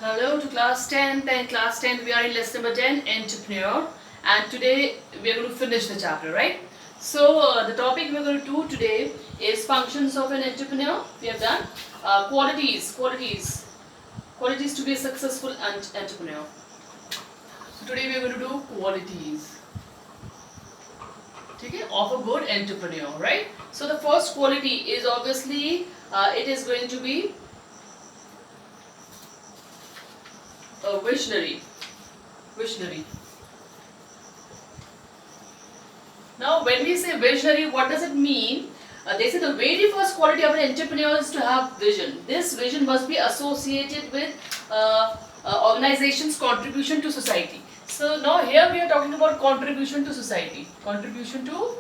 Hello to class 10th and class 10th. We are in lesson number 10, entrepreneur, and today we are going to finish the chapter, right? So the topic we are going to do today is functions of an entrepreneur. We have done qualities to be a successful entrepreneur. So today we are going to do qualities, okay, of a good entrepreneur, right? So the first quality is obviously it is going to be a visionary. Visionary. Now, when we say visionary, what does it mean? They say the very first quality of an entrepreneur is to have vision. This vision must be associated with organization's contribution to society. So now here we are talking about contribution to society. Contribution to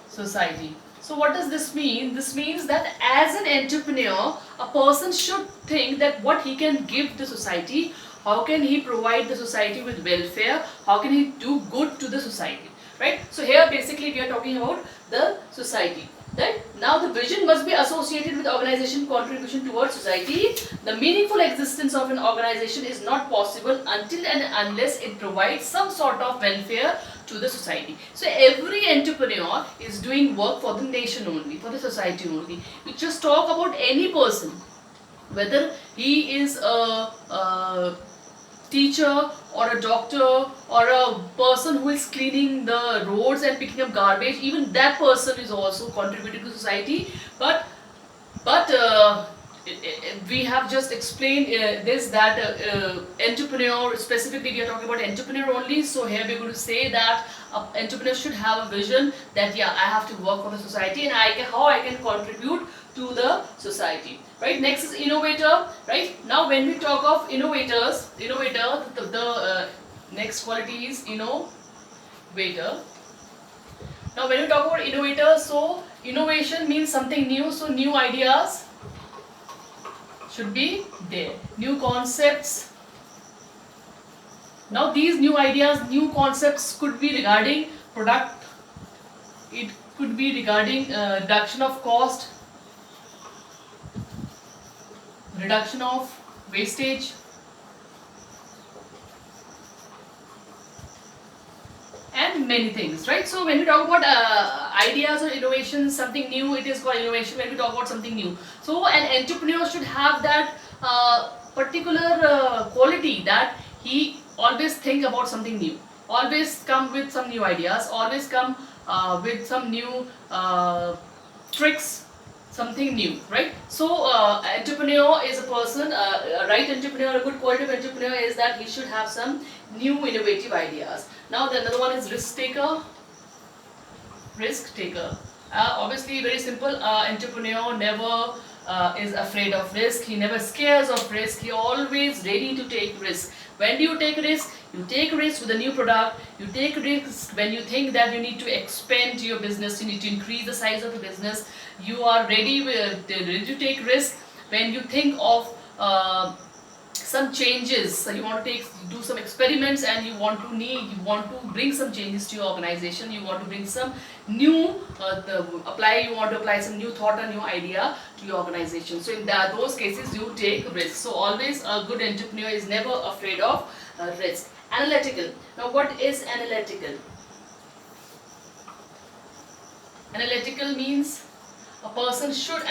society. So what does this mean? This means that as an entrepreneur, a person should think that what he can give the society, how can he provide the society with welfare, how can he do good to the society, right? So here basically we are talking about the society. That now the vision must be associated with organization contribution towards society. The meaningful existence of an organization is not possible until and unless it provides some sort of welfare to the society. So every entrepreneur is doing work for the nation only, for the society only. We just talk about any person, whether he is a teacher or a doctor or a person who is cleaning the roads and picking up garbage, even that person is also contributing to society. But we have just explained this that entrepreneur, specifically we are talking about entrepreneur only. So here we are going to say that entrepreneur should have a vision that yeah, I have to work for the society and how I can contribute to the society, right? Next is innovator, right? Now when we talk of innovator, the next quality is innovator. Now when we talk about innovator, so innovation means something new, so new ideas should be there, new concepts. Now these new ideas, new concepts could be regarding product, it could be regarding reduction of cost, reduction of wastage, and many things, right? So when we talk about ideas or innovations, something new, it is called innovation. When we talk about something new, so an entrepreneur should have that particular quality that he always think about something new, always come with some new ideas, always come with some new tricks, something new, right? So entrepreneur is a person, a right entrepreneur, a good quality of entrepreneur is that he should have some new innovative ideas. Now the another one is risk taker. Risk taker, obviously very simple. Entrepreneur never is afraid of risk, he never scares of risk, he always ready to take risk. When do you take risk? You take risk with a new product, you take risk when you think that you need to expand your business, you need to increase the size of your business. You are ready to take risk when you think of some changes. So you want to do some experiments and you want to bring some changes to your organization, you want to bring some new you want to apply some new thought and new idea to your organization. So in those cases you take risk. So always a good entrepreneur is never afraid of risk. Analytical. Now what is analytical? Analytical means a person should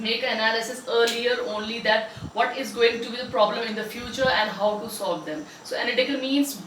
make an analysis earlier only, that what is going to be the problem in the future and how to solve them. So analytical means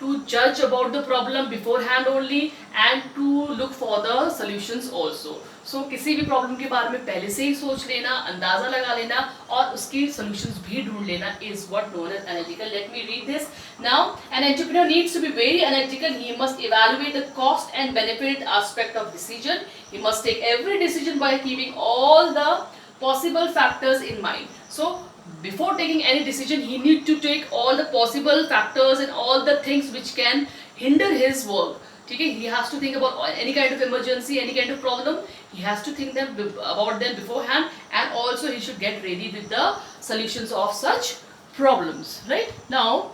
to judge about the problem beforehand only and to look for the solutions also. So किसी भी problem के बारे में पहले से ही सोच लेना, अंदाजा लगा लेना और उसकी solutions भी ढूंढ लेना is what known as analytical. Let me read this. Now an entrepreneur needs to be very analytical. He must evaluate the cost and benefit aspect of decision. He must take every decision by keeping all the possible factors in mind. So before taking any decision, he need to take all the possible factors and all the things which can hinder his work. Okay? He has to think about any kind of emergency, any kind of problem. He has to think about them beforehand, and also he should get ready with the solutions of such problems. Right? Now,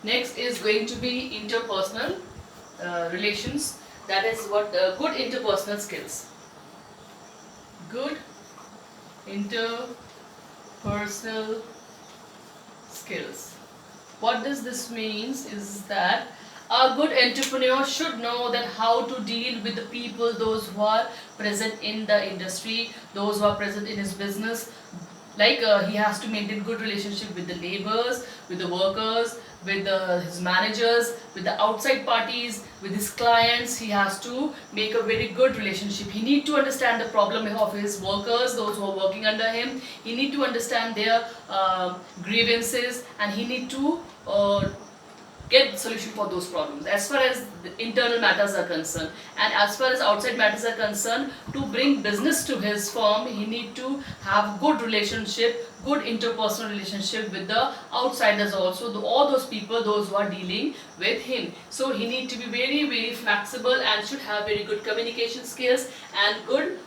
next is going to be interpersonal relations. That is what good interpersonal skills. Good interpersonal Personal skills. What does this means is that a good entrepreneur should know that how to deal with the people, those who are present in the industry, those who are present in his business. Like he has to maintain good relationship with the neighbors, with the workers, with his managers, with the outside parties, with his clients. He has to make a very good relationship. He need to understand the problem of his workers, those who are working under him. He need to understand their grievances, and he need to get solution for those problems as far as the internal matters are concerned. And as far as outside matters are concerned, to bring business to his firm, he need to have good relationship, good interpersonal relationship with the outsiders also, all those people, those who are dealing with him. So he need to be very, very flexible and should have very good communication skills and good,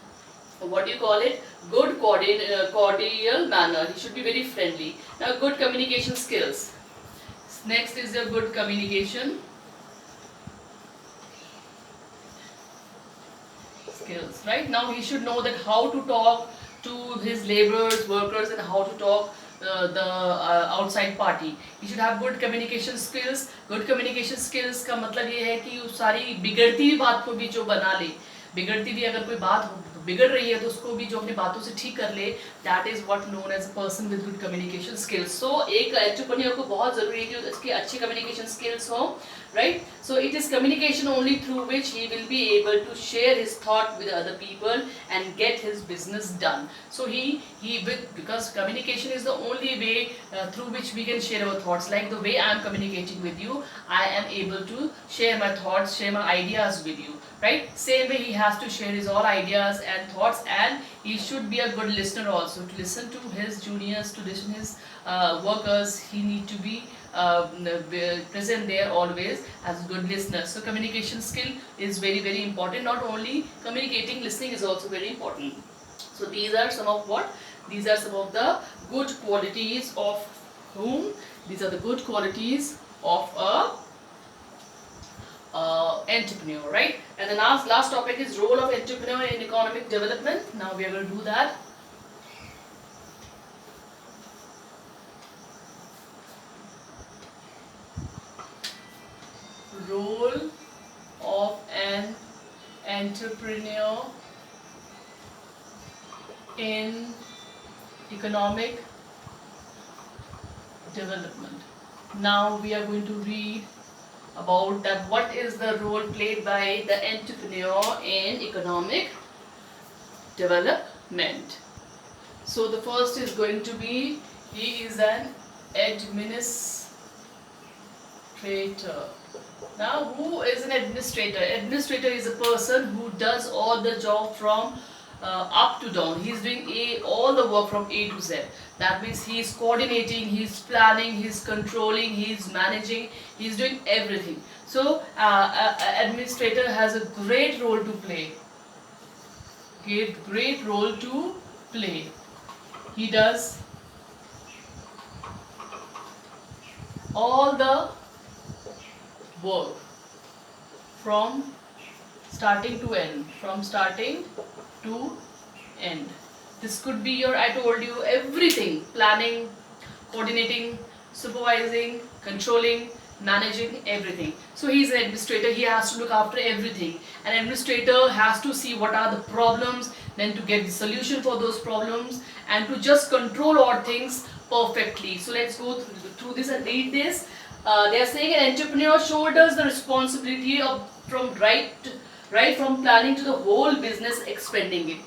what do you call it, good cordial manner. He should be very friendly. Now, good communication skills. Next is your good communication skills. Right now, he should know that how to talk to his laborers, workers, and how to talk the outside party. He should have good communication skills. Good communication skills का मतलब ये है कि उस सारी बिगड़ती हुई बात को भी जो बना ले, बिगड़ती भी अगर कोई बात बिगड़ रही है तो उसको भी जो अपनी बातों से ठीक कर ले, that is what known as a person with good communication skills. So एक एंटरप्रेन्योर को बहुत जरूरी है कि उसकी अच्छी कम्युनिकेशन स्किल्स हो, right? So it is communication only through which he will be able to share his thought with other people and get his business done. So because communication is the only way through which we can share our thoughts. Like the way I am communicating with you, I am able to share my thoughts, share my ideas with you, right? Same way he has to share his all ideas and thoughts, and he should be a good listener also, to listen to his juniors, to listen to his workers. He need to be present there always as a good listener. So communication skill is very, very important. Not only communicating, listening is also very important. So these are some of the good qualities of whom? These are the good qualities of a entrepreneur, right? And the last topic is role of entrepreneur in economic development. Now we are going to do that. Role of an entrepreneur in economic development. Now we are going to read about that, what is the role played by the entrepreneur in economic development. So the first is going to be, he is an administrator. Now, who is an administrator? Administrator is a person who does all the job from up to down. He is doing all the work from A to Z. That means he is coordinating, he is planning, he is controlling, he is managing, he is doing everything. So, administrator has a great role to play. Great role to play. He does all the work from starting to end. This could be your, I told you, everything: planning, coordinating, supervising, controlling, managing, everything. So he is an administrator. He has to look after everything. An administrator has to see what are the problems, then to get the solution for those problems, and to just control all things perfectly. So let's go through this and read this. They are saying an entrepreneur shoulders the responsibility of from right from planning to the whole business expanding it.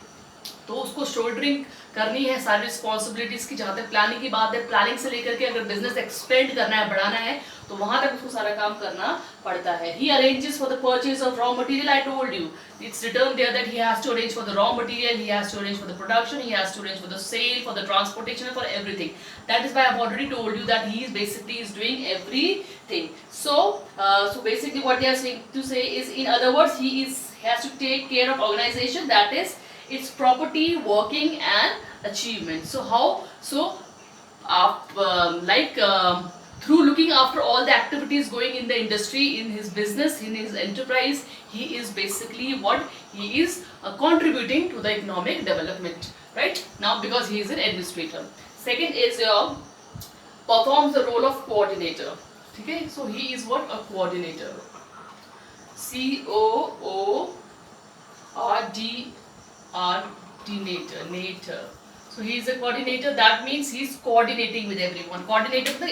तो उसको soldering करनी है सारी responsibilities की. जहाँ तक planning की बात है, प्लानिंग से लेकर के अगर बिजनेस एक्सपेंड करना है, बढ़ाना है, तो वहां तक उसको सारा काम करना पड़ता है. He arranges for the purchase of raw material. I told you, it's written there that he has to arrange for the raw material, he has to arrange for the production, he has to arrange for the sale, for the transportation, for everything. That is why I've already told you that he is basically doing everything. So basically what they are saying to say is, in other words, he has to take care of organization, that is its property, working and achievement. So how? So through looking after all the activities going in the industry, in his business, in his enterprise, he is basically he is contributing to the economic development, right? Now, because he is an administrator. Second is your performs the role of coordinator. ठीक है, so he is what? A coordinator. Coordinator. So he is a coordinator. That means he is coordinating with everyone. Coordinator मतलब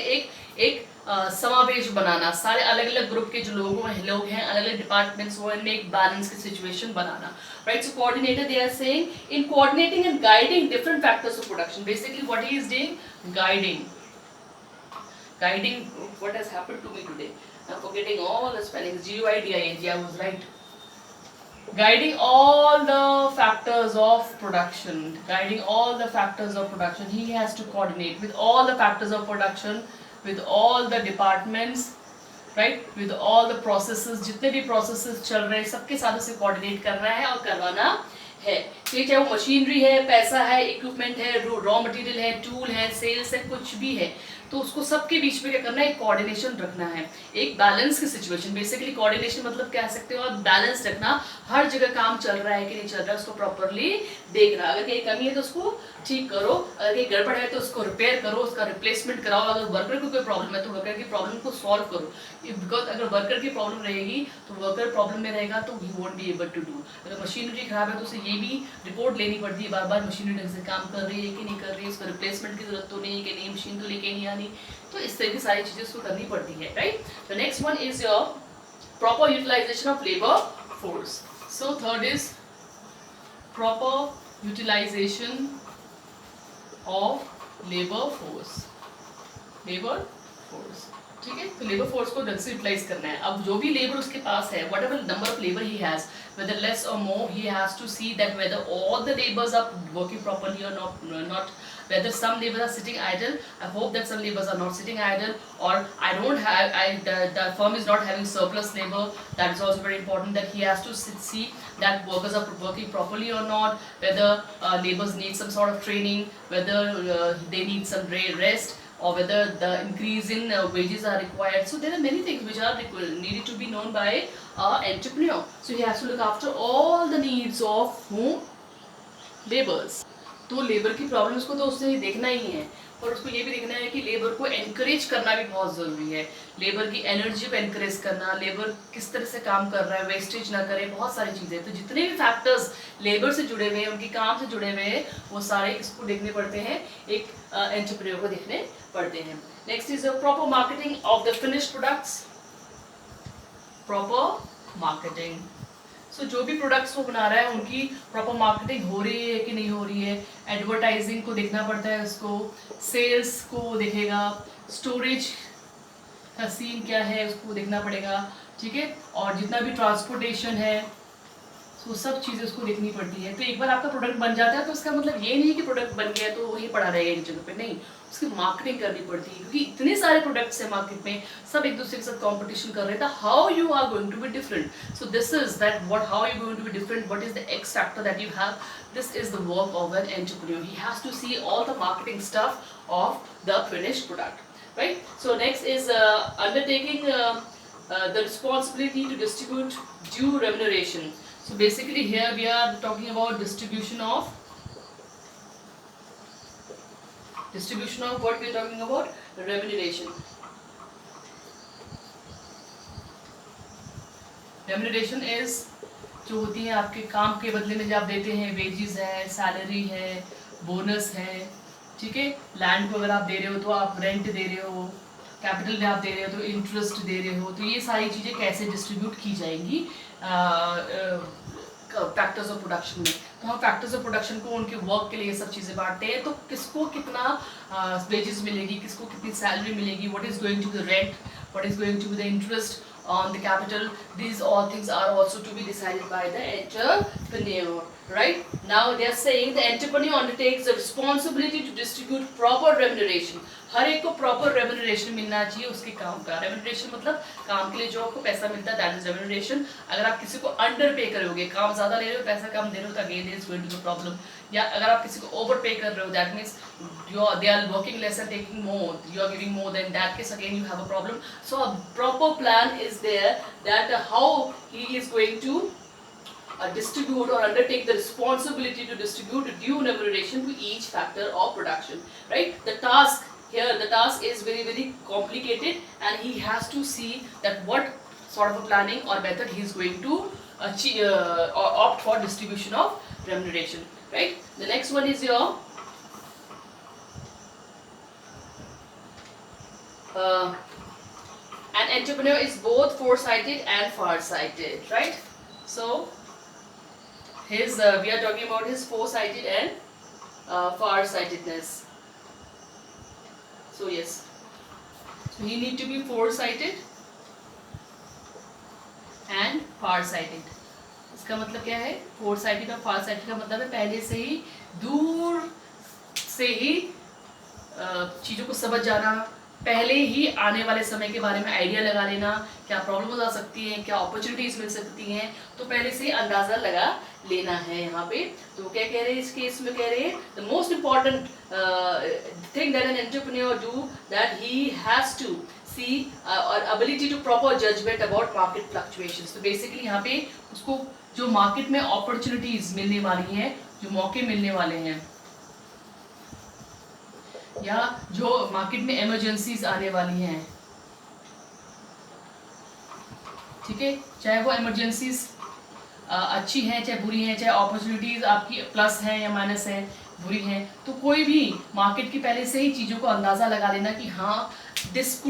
एक समावेश बनाना, सारे अलग अलग group के जो लोग हैं, अलग अलग डिपार्टमेंट्स वो इनमें एक बैलेंस की situation banana, right? So coordinator, they are saying in coordinating and guiding different factors of production. Basically what he is doing, guiding what has happened to me today. I'm forgetting all the spellings. GUIDING, I was right. Guiding all the factors of production. He has to coordinate with all the factors of production, with all the departments, right? With all the processes, जितने भी processes चल रहे हैं सबके साथ उसे coordinate करना है और करवाना है. चाहे वो मशीनरी है, पैसा है, इक्विपमेंट है, रॉ मटेरियल है, टूल है, सेल्स है, कुछ भी है, तो उसको सबके बीच में क्या करना है, एक कोऑर्डिनेशन रखना है, एक बैलेंस की सिचुएशन. बेसिकली कोऑर्डिनेशन मतलब कह सकते हो आप बैलेंस रखना, हर जगह काम चल रहा है कि नहीं चल रहा है उसको प्रॉपरली देखना. अगर कहीं कमी है तो उसको ठीक करो, अगर कहीं गड़बड़ है तो उसको रिपेयर करो, उसका रिप्लेसमेंट कराओ. अगर वर्कर को कोई प्रॉब्लम है तो वर्कर की प्रॉब्लम को सॉल्व करो. बिकॉज अगर वर्कर की प्रॉब्लम रहेगी तो वर्कर प्रॉब्लम में रहेगा तो he won't be able to do. अगर मशीनरी खराब है तो उसे ये भी रिपोर्ट लेनी पड़ती है बार बार, मशीनरी ढंग से काम कर रही है कि नहीं कर रही है, उसका रिप्लेसमेंट की जरूरत तो नहीं है कि नहीं, मशीन तो लेके नहीं आनी. तो इस तरह की सारी चीजें उसको करनी पड़ती है, right. The next one is your proper utilization of labour force. So third is proper utilization of labour force. ठीक है, तो लेबर फोर्स को ढंग से यूटिलाइज करना है. अब जो भी लेबर उसके पास है, what ever number of labour he has, whether less or more, he has to see that whether all the laborers are working properly or not, whether some laborers are sitting idle. I hope that some laborers are not sitting idle, or the firm is not having surplus labor. That is also very important, that he has to see that workers are working properly or not, whether laborers need some sort of training, whether they need some rest, or whether the increase in wages are required. So there are many things which are needed to be known by entrepreneur. So he has to look after all the needs of whom? Laborers. तो labour की problems को तो उसने देखना ही है, और उसको ये भी देखना है कि लेबर को एनकरेज करना भी बहुत ज़रूरी है. लेबर की एनर्जी को एनकरेज करना, लेबर किस तरह से काम कर रहा है, वेस्टेज ना करे, बहुत सारी चीज़ें. तो जितने भी फैक्टर्स लेबर से जुड़े हुए हैं, उनके काम से जुड़े हुए हैं, वो सारे इसको देखने पड़ते हैं, एक एंटरप्रेन्योर को देखने पड़ते हैं. Next is proper marketing of the finished products. Proper marketing, so जो भी प्रोडक्ट्स वो बना रहा है उनकी प्रॉपर मार्केटिंग हो रही है कि नहीं हो रही है. एडवर्टाइजिंग को देखना पड़ता है उसको, सेल्स को वो देखेगा, स्टोरेज का सीन क्या है उसको देखना पड़ेगा. ठीक है, और जितना भी ट्रांसपोर्टेशन है, तो सब चीज़ें उसको देखनी पड़ती है. तो एक बार आपका प्रोडक्ट बन जाता है तो उसका मतलब ये नहीं कि प्रोडक्ट बन गया तो वहीं पड़ा रहेगा एक जगह पे, नहीं, उसकी मार्केटिंग करनी पड़ती है, क्योंकि इतने सारे प्रोडक्ट्स हैं मार्केट में, सब एक दूसरे के साथ कंपटीशन कर रहे हैं. How you are going to be different. So this is that what how you going to be different, what is the x factor that you have. This is the work of an entrepreneur. He has to see all the marketing stuff of the finished product, right. So next is undertaking the responsibility to distribute due remuneration. So basically here we are talking about distribution of what we are talking about, remuneration. Remuneration is जो होती है आपके काम के बदले में जो आप देते हैं, वेजेस है, सैलरी है, बोनस है. ठीक है, लैंड को अगर आप दे रहे हो तो आप रेंट दे रहे हो, कैपिटल में आप दे रहे हो तो इंटरेस्ट दे रहे हो. तो ये सारी चीज़ें कैसे डिस्ट्रीब्यूट की जाएंगी फैक्टर्स ऑफ प्रोडक्शन में. तो हम फैक्टर्स ऑफ प्रोडक्शन को उनके वर्क के लिए ये सब चीज़ें बांटते हैं. तो किसको कितना वेजेस मिलेगी, किसको कितनी सैलरी मिलेगी, what is going to the rent, what is going to be the interest on the capital, these all things are also to be decided by the entrepreneur. Right now they are saying the entrepreneur undertakes the responsibility to distribute proper remuneration. हर एक को proper remuneration मिलना चाहिए उसके काम का. Remuneration मतलब काम के लिए जो आपको पैसा मिलता है, दैट इज रेम्यूनरेशन. अगर आप किसी को अंडर पे करोगे, काम ज़्यादा ले रहे हो, पैसा कम दे रहे हो, तो again there is going to be problem. या अगर आप किसी को ओवर पे कर रहे हो, that means they are working less and taking more, you are giving more, then in that case again you have a problem. So a proper plan is there that how he is going to distribute or undertake the responsibility to distribute due remuneration to each factor of production, right? The task is very very complicated, and he has to see that what sort of a planning or method he is going to achieve, or opt for distribution of remuneration, right? The next one is your an entrepreneur is both foresighted and farsighted, right? So his we are talking about his foresighted and farsightedness. So yes, so he need to be foresighted and farsighted. इसका मतलब क्या है? foresighted और farsighted का मतलब है पहले से ही दूर से ही चीज़ों को समझ जाना, पहले ही आने वाले समय के बारे में आइडिया लगा लेना, क्या प्रॉब्लम्स आ सकती हैं, क्या अपॉर्चुनिटीज मिल सकती हैं, तो पहले से ही अंदाज़ा लगा लेना है यहाँ पे। तो क्या कह रहे हैं इस केस में? कह रहे हैं the most important thing that an entrepreneur do that he has to see और ability to proper judgement about market fluctuations. तो बेसिकली यहाँ पे उसको जो मार्केट में अपॉर्चुनिटीज मिलने वाली हैं, जो मौके मिलने वाले हैं, या जो मार्केट में इमरजेंसीज आने वाली हैं, ठीक है, चाहे वो इमरजेंसीज अच्छी हैं चाहे बुरी हैं, चाहे अपॉर्चुनिटीज आपकी प्लस हैं या माइनस हैं, बुरी हैं, तो कोई भी मार्केट की पहले से ही चीज़ों को अंदाज़ा लगा लेना कि हाँ this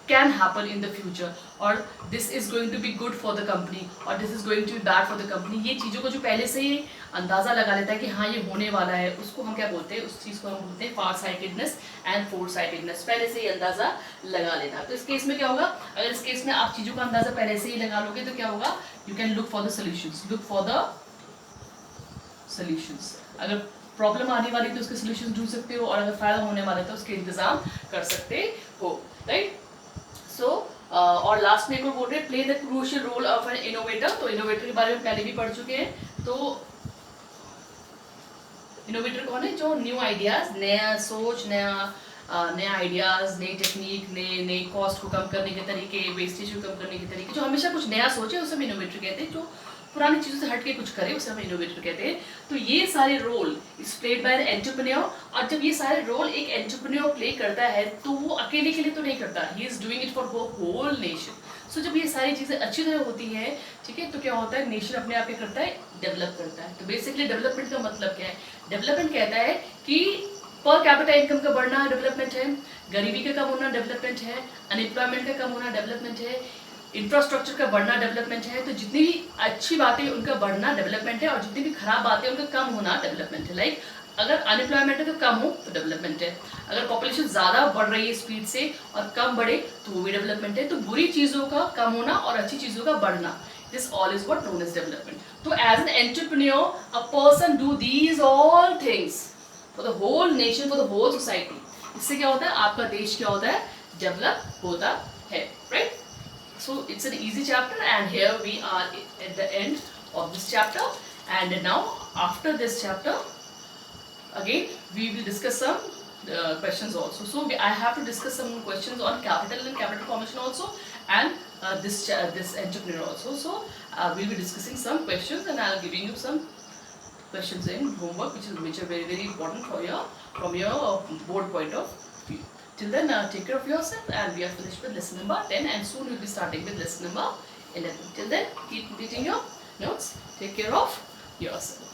can happen in the future, और this is going to be good for the company, और this is going to be bad for the company. ये चीज़ों को जो पहले से ही अंदाज़ा लगा लेता है कि हाँ ये होने वाला है, उसको हम क्या बोलते हैं? उस चीज़ को हम बोलते हैं फारसाइटेडनेस एंड फोरसाइटेडनेस। पहले से ही अंदाज़ा लगा लेना। तो इस केस में क्या होगा? अगर इस केस में आप चीज़ों का अंदाज़ा पहले से ही लगा लोगे तो क्या होगा? You can look for the solutions, look for the solutions. अगर प्रॉब्लम आने वाली तो उसके सोल्यूशन ढूंढ सकते हो, और अगर फायदा होने वाला है तो उसके इंतजाम कर सकते हो, राइट? सो और लास्ट में एक और बोल रहे हैं play the crucial role of an innovator. तो इनोवेटर के बारे में पहले भी पढ़ चुके हैं। तो इनोवेटर कौन है? जो न्यू आइडियाज, नया सोच, नया आइडियाज, नई टेक्निक, नए कॉस्ट को कम करने के तरीके, वेस्टेज को कम करने के तरीके, जो हमेशा कुछ नया सोचे उसे हम इनोवेटर कहते हैं। जो पुरानी चीज़ों से हट के कुछ करे उसे हम इनोवेटर कहते हैं। तो ये सारे role is played by the entrepreneur, और जब ये सारे रोल एक एंटरप्रेन्योर प्ले करता है तो वो अकेले के लिए तो नहीं करता, he is doing it for whole nation. So जब ये सारी चीज़ें अच्छी तरह होती हैं, ठीक है, तो क्या होता है? नेशन अपने आप क्या करता है? डेवलप करता है। तो बेसिकली डेवलपमेंट का मतलब क्या है? डेवलपमेंट कहता है कि पर कैपिटा इनकम का बढ़ना डेवलपमेंट है, गरीबी का कम होना डेवलपमेंट है, अनएम्प्लॉयमेंट का कम होना डेवलपमेंट है, इंफ्रास्ट्रक्चर का बढ़ना डेवलपमेंट है। तो जितनी भी अच्छी बातें उनका बढ़ना डेवलपमेंट है, और जितनी भी खराब बातें उनका कम होना डेवलपमेंट है। लाइक अगर अनएम्प्लॉयमेंट है तो कम हो तो डेवलपमेंट है, अगर पॉपुलेशन ज़्यादा बढ़ रही है स्पीड से और कम बढ़े तो वो भी डेवलपमेंट है। तो बुरी चीज़ों का कम होना और अच्छी चीज़ों का बढ़ना, this all is what known as development. तो as an entrepreneur a person do these all things for the whole nation, for the whole society. इससे क्या होता है? आपका देश क्या होता है? डेवलप होता है, right? So it's an easy chapter, and here we are at the end of this chapter. And now after this chapter again we will discuss some questions also. So I have to discuss some questions on capital and capital formation also, and this entrepreneur also. So we'll be discussing some questions, and I'll giving you some questions in homework which are very very important for from your board point of view. Till then, take care of yourself, and we are finished with lesson number 10, and soon we'll be starting with lesson number 11. Till then, keep completing your notes. Take care of yourself.